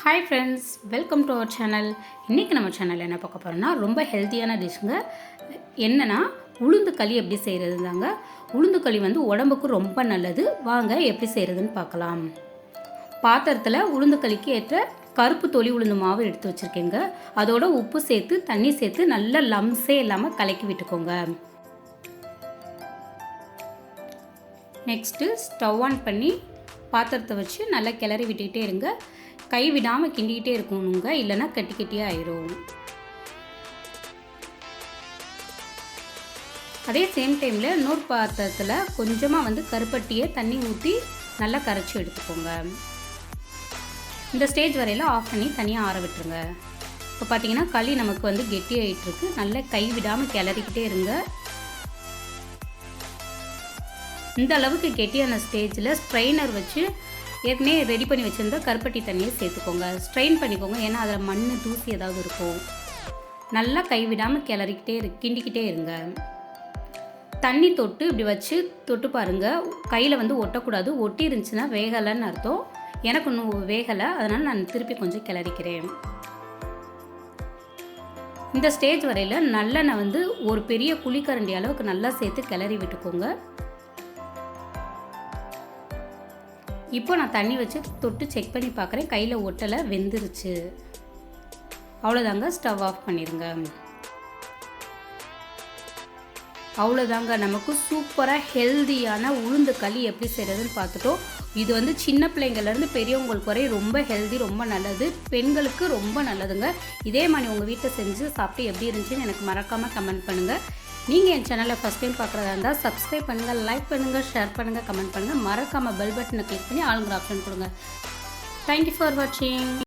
Hi friends, welcome to our channel. இன்றைக்கி நம்ம சேனலில் என்ன பார்க்க போகிறோம்னா ரொம்ப ஹெல்த்தியான டிஷ்ஷுங்க. என்னென்னா உளுந்து களி எப்படி செய்கிறது தாங்க. உளுந்து களி வந்து உடம்புக்கு ரொம்ப நல்லது. வாங்க எப்படி செய்கிறதுன்னு பார்க்கலாம். பாத்திரத்தில் உளுந்து களிக்கு ஏற்ற கருப்பு தொளி உளுந்து மாவு எடுத்து வச்சுருக்கேங்க. அதோட உப்பு சேர்த்து தண்ணி சேர்த்து நல்லா லம்ஸே இல்லாமல் கலக்கி விட்டுக்கோங்க. நெக்ஸ்ட்டு ஸ்டவ் ஆன் பண்ணி பாத்திரத்தை வச்சு நல்லா கிளறி விட்டுக்கிட்டே இருங்க. கை விடாமல் கிண்டிக்கிட்டே இருக்கணுங்க, இல்லைன்னா கட்டி கட்டியாக ஆயிரும். அதே சேம் டைமில் இன்னொரு பாத்திரத்தில் கொஞ்சமாக வந்து கருப்பட்டியை தண்ணி ஊற்றி நல்லா கரைச்சி எடுத்துக்கோங்க. இந்த ஸ்டேஜ் வரையில் ஆஃப் பண்ணி தனியாக ஆற விட்டுருங்க. இப்போ பார்த்தீங்கன்னா களி நமக்கு வந்து கெட்டி ஆகிட்டுருக்கு. நல்லா கை விடாமல் கிளறிக்கிட்டே இருங்க. இந்த அளவுக்கு கெட்டியான ஸ்டேஜில் ஸ்ட்ரெயினர் வச்சு ஏற்கனவே ரெடி பண்ணி வச்சுருந்தா கருப்பட்டி தண்ணியை சேர்த்துக்கோங்க. ஸ்ட்ரெயின் பண்ணிக்கோங்க, ஏன்னா அதில் மண் தூசி ஏதாவது இருக்கும். நல்லா கைவிடாமல் கிண்டிக்கிட்டே இருங்க. தண்ணி தொட்டு இப்படி வச்சு தொட்டு பாருங்கள். கையில் வந்து ஒட்டக்கூடாது. ஒட்டி இருந்துச்சுன்னா வேகலைன்னு அர்த்தம். எனக்கு இன்னும் வேகலை, அதனால் நான் திருப்பி கொஞ்சம் கிளறிக்கிறேன். இந்த ஸ்டேஜ் வரையில் நல்லெண்ணெய் வந்து ஒரு பெரிய குழிக்கரண்டி அளவுக்கு நல்லா சேர்த்து கிளறி விட்டுக்கோங்க. இப்போ நான் தண்ணி வச்சு தொட்டு செக் பண்ணி பார்க்குறேன். கையில் ஒட்டலை, வெந்துருச்சு. அவ்வளோதாங்க, ஸ்டவ் ஆஃப் பண்ணிடுங்க. அவ்வளோதாங்க, நமக்கு சூப்பராக ஹெல்தியான உளுந்து களி எப்படி செய்கிறதுன்னு பார்த்துட்டோம். இது வந்து சின்ன பிள்ளைங்கள்லேருந்து பெரியவங்களுக்கு வரை ரொம்ப ஹெல்தி, ரொம்ப நல்லது. பெண்களுக்கு ரொம்ப நல்லதுங்க. இதே மாதிரி உங்கள் வீட்டில் செஞ்சு சாப்பிட்டு எப்படி இருந்துச்சுன்னு எனக்கு மறக்காமல் கமெண்ட் பண்ணுங்கள். நீங்கள் என் சேனலை ஃபஸ்ட் டைம் பார்க்குறதா இருந்தால் சப்ஸ்கிரைப் பண்ணுங்கள், லைக் பண்ணுங்கள், ஷேர் பண்ணுங்கள், கமெண்ட் பண்ணுங்கள். மறக்காமல் பெல் பட்டனை கிளிக் பண்ணி ஆளுங்கிற ஆப்ஷன் கொடுங்க. தேங்க்யூ ஃபார் வாட்சிங்.